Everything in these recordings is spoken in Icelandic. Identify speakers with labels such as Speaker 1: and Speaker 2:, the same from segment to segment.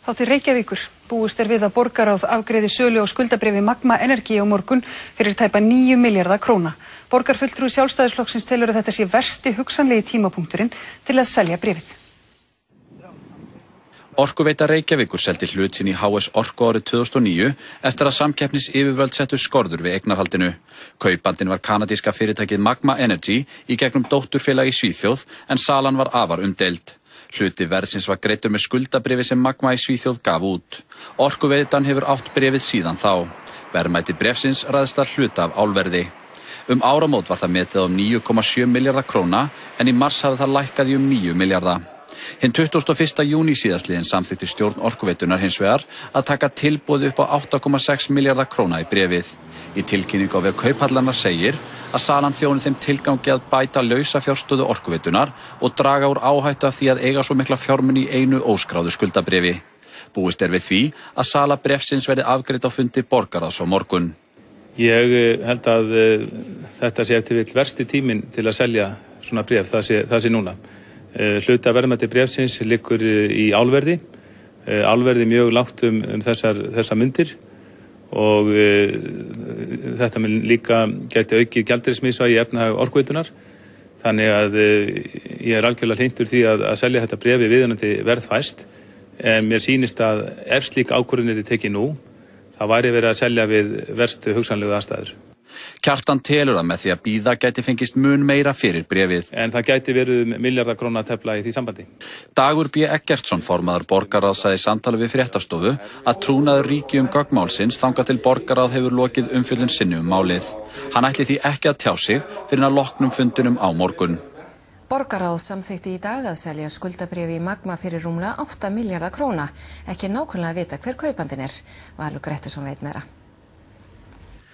Speaker 1: Þá til Reykjavíkur. Búist við að borgarráð afgreiði sölu á skuldabréfi Magma Energy á morgun fyrir tæpa 9 milljarða króna. Borgarfulltrúi Sjálfstæðisflokksins telur að þetta sé versti hugsanlegi tímapunkturinn til að selja bréfið.
Speaker 2: Orkuveita Reykjavíkur seldi hlut sinn í HS Orku árið 2009 eftir að samkeppnisyfirvöld settu skorður við eignarhaldinu. Kaupandinn var kanadíska fyrirtækið Magma Energy í gegnum dótturfélag í Svíþjóð en salan var afar umdeild. Hluti verðsins var greiddur með skuldabréfi sem Magma í Svíþjóð gaf út. Orkuveitan hefur átt bréfið síðan þá. Verðmæti bréfsins ræðst að hluta af álverði. Áramót var það metið á 9,7 milljarða króna en í mars hafði það lækkað í 9 milljarða. Hinn 21. júní síðastliðinn samþykkti stjórn Orkuveitunar hins vegar að taka tilboð upp á 8,6 milljarða króna í bréfið. Í tilkynningu á vef Kauphallarinnar segir að salan þjóni þeim tilgangi að bæta lausafjárstöðu Orkuveitunar og draga úr áhættu af því að eiga svo mikla fjármuni í einu óskráðu skuldabréfi. Búist við því að sala bréfsins verði afgreidd á fundi borgarráðs á morgun.
Speaker 3: Ég held að þetta sé eftir vill versti tíminn til að selja svona bréf, það sé núna. Hluta verðmæti bréfsins liggur í álverði. Álverði mjög lágt þessar myndir og þetta mun líka gæti aukið gjaldeyrismisvægi í efnahag Orkuveitunar. Þannig að ég er algjörlega hlynntur því að selja þetta bréfi viðunandi verðfæst. En mér sýnist að ef slík ákvörðun yrði tekin nú, það væri verið að selja við verstu hugsanlegu aðstæður.
Speaker 2: Kjartan telur að með því að bíða gæti fengist mun meira fyrir bréfið.
Speaker 3: En það gæti verið milljarða króna tefla í því sambandi.
Speaker 2: Dagur B. Eggertsson, formaður borgarráðs, sagði í samtali við Fréttastofu að trúnaður ríki gögnmálsins þangað til borgarráð hefur lokið umfjöllun sinni málið. Hann ætli því ekki að tjá sig fyrir að loknum fundinum á morgun.
Speaker 4: Borgarráð samþykkti í dag að selja skuldabréfi í Magma fyrir rúmlega 8 milljarða króna. Ekki nákvæmlega vita hver kaupandinn er. Valur Grettisson veit meira.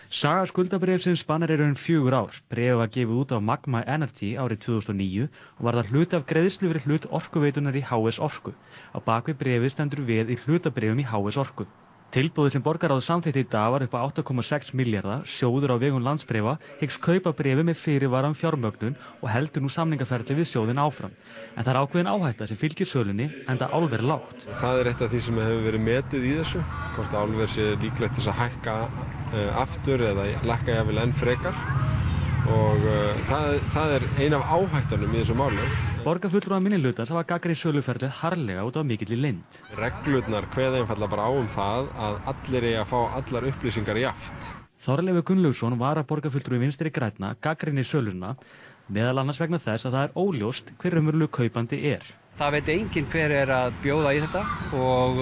Speaker 5: Saga skuldabréfsins spannar í raun 4 ár. Bréfið var gefið út af Magma Energy árið 2009 og var það hluti af greiðslu fyrir hlut Orkuveitunar í HS Orku. Á bakvið bréfið stendur við í hlutabréfum í HS Orku. Tilboðið sem borgarráð samþykkti í dag var upp á 8,6 milljarða. Sjóður á vegum Landsbréfa hyggst kaupa bréfið með fyrirvara fjármögnun og heldur nú samningaferli við sjóðinn áfram. En það er ákveðin áhætta sem fylgir sölunni enda álver lágt.
Speaker 6: Það er eitt af því sem hefur verið metið í þessu. Hvort álver sé líklegt til að hækka aftur eða lækka jafnvel enn frekar. Og það er ein af áhættunum í þessu máli.
Speaker 5: Borgarfulltrúar minnihlutans hafa gagnrýnt söluferlið harðlega út af mikilli leynd.
Speaker 6: Reglurnar kveða einfaldlega bara á það að allir eigi að fá allar upplýsingar jafnt.
Speaker 5: Þorleifur Gunnlaugsson, varaborgarfulltrúi Vinstri grænna, gagnrýnir söluna, meðal annars vegna þess að það er óljóst hver raunverulegur kaupandi er.
Speaker 7: Það veit enginn hver er að bjóða í þetta og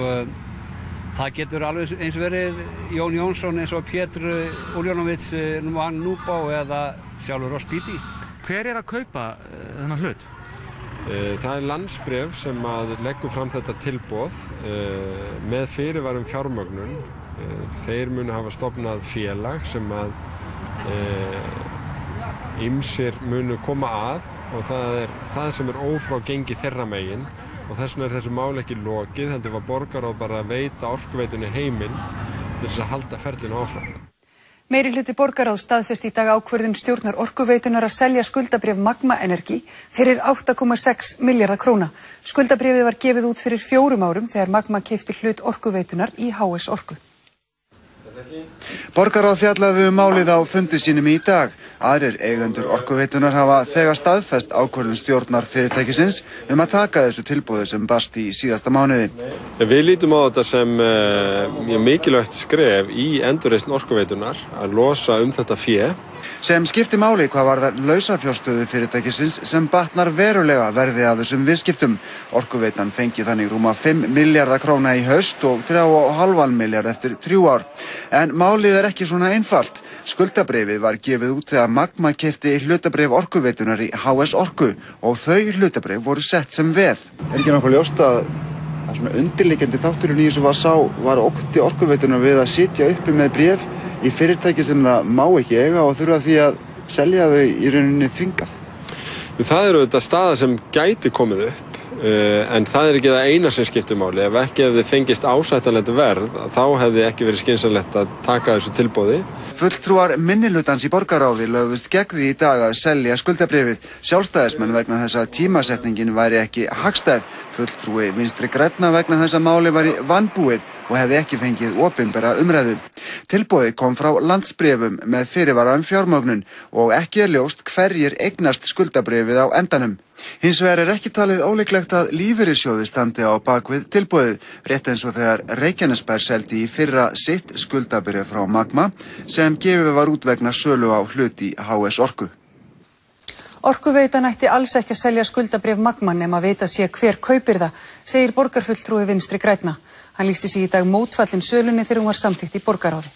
Speaker 7: það getur alveg eins verið Jón Jónsson eins og Pétur Uljónovits Núbá eða sjálfur Ross Beatty.
Speaker 5: Hver er að kaupa þennan hlut?
Speaker 6: Það er Landsbréf sem að leggur fram þetta tilboð með fyrirvarum fjármögnun. Þeir munu hafa stofnað félag sem að ýmsir munu koma að og það er það sem er ófrágengið þeirra megin. Og þess vegna er þessu máli ekki lokið, heldur var borgarráð bara að veita Orkuveitunni heimild til þess að halda ferlinu áfram.
Speaker 1: Meirihluti borgarráðs staðfesti í dag ákvörðun stjórnar Orkuveitunar að selja skuldabréf Magma Energy fyrir 8,6 milljarða króna. Skuldabréfið var gefið út fyrir 4 árum þegar Magma keypti hlut Orkuveitunar í HS Orku.
Speaker 8: Borgarráð fjallaði málið á fundi sínum í dag. Aðrir eigendur Orkuveitunar hafa þegar staðfest ákvörðun stjórnar fyrirtækisins að taka þessu tilboði sem barst í síðasta mánuði.
Speaker 6: Við lítum á þetta sem mjög mikilvægt skref í endurreisn Orkuveitunar að losa þetta fé.
Speaker 8: Sem skipti máli hvað varðar lausafjárstöðu fyrirtækisins sem batnar verulega verði að þessum viðskiptum. Orkuveitan fengi þannig rúma 5 milljarða króna í haust og 3,5 milljarð eftir 3 ár. En málið er ekki svona einfalt. Skuldabréfið var gefið út þegar Magma keypti hlutabréf Orkuveitunar í HS Orku og þau hlutabréf voru sett sem veð. Er ekki nokkuð ljóst að svona undirliggjandi þátturinn í þessu var ótti Orkuveitunar við að sitja uppi með bréf í fyrirtæki sem það má ekki eiga og þurfa því að selja þau í rauninni þvingað?
Speaker 6: Það eru þetta staða sem gæti komið upp En það ekki það eina sem skiptir máli. Ef ekki hefði fengist ásættanlegt verð, þá hefði ekki verið skynsamlegt að taka þessu tilboði.
Speaker 8: Fulltrúar minnihlutans í borgarráði lögðust gegn því í dag að selja skuldabréfið. Sjálfstæðismenn vegna þess að tímasetningin væri ekki hagstæð. Fulltrúi Vinstri grænna vegna þess að máli væri vanbúið og hefði ekki fengið opinbera umræðu. Tilboðið kom frá Landsbréfum með fyrirvara fjármögnun og ekki ljóst hverjir eignast skuldabréfið á endanum. Hins vegar ekki talið ólíklegt að lífeyrissjóði standi á bakvið tilboðið, rétt eins og þegar Reykjanesbær seldi í fyrra sitt skuldabréf frá Magma sem gefið var út vegna sölu á hlut í HS Orku.
Speaker 1: Orkuveitan ætti alls ekki að selja skuldabréf Magma nema vitað sé hver kaupir það, segir borgarfulltrúi Vinstri grænna. Hann lýsti sig í dag mótfallin sölunni þegar hún var samþykkt í borgarráði.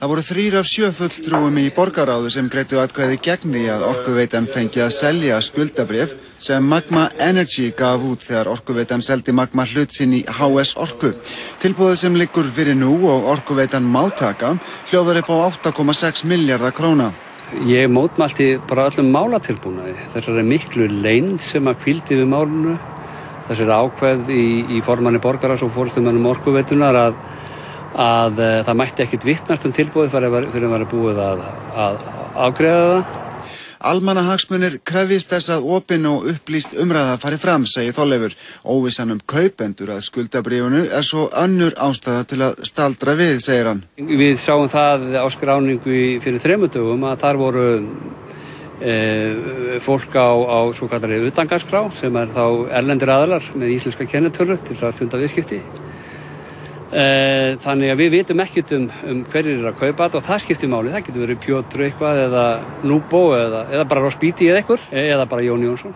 Speaker 8: Það voru 3 af 7 fulltrúum í borgarráði sem greiddu atkvæði gegn því að Orkuveitan fengi að selja skuldabréf sem Magma Energy gaf út þegar Orkuveitan seldi Magma hlut sinn í HS Orku. Tilboðið sem liggur fyrir nú og Orkuveitan má taka hljóðar upp á 8,6 milljarða króna.
Speaker 7: Ég mótmælti bara öllum málatilbúnaði. Þessari miklu leynd sem að hvíldi við málinu, þessari ákveð í formanni borgarráðs og forystumönnum Orkuveitunar að það mætti ekkit vitnast tilboðið fyrir að vera búið að afgreiða það.
Speaker 8: Almannahagsmunir krefjist þess að opin og upplýst umræða fari fram, segir Þorleifur. Óvissan kaupendur að skuldabréfinu svo önnur ástæða til að staldra við, segir hann.
Speaker 7: Við sáum það á skráningu fyrir 3 dögum að þar voru fólk á svo kallari utangangskrá sem þá erlendir aðilar með íslenska kennitölu til að stunda viðskipti. Þannig að við vitum ekkert hverjir að kaupa þetta og það skiptir máli. Það getur verið Pjótr eitthvað eða Núbó eða bara Ross Beatty eða bara Jón Jónsson.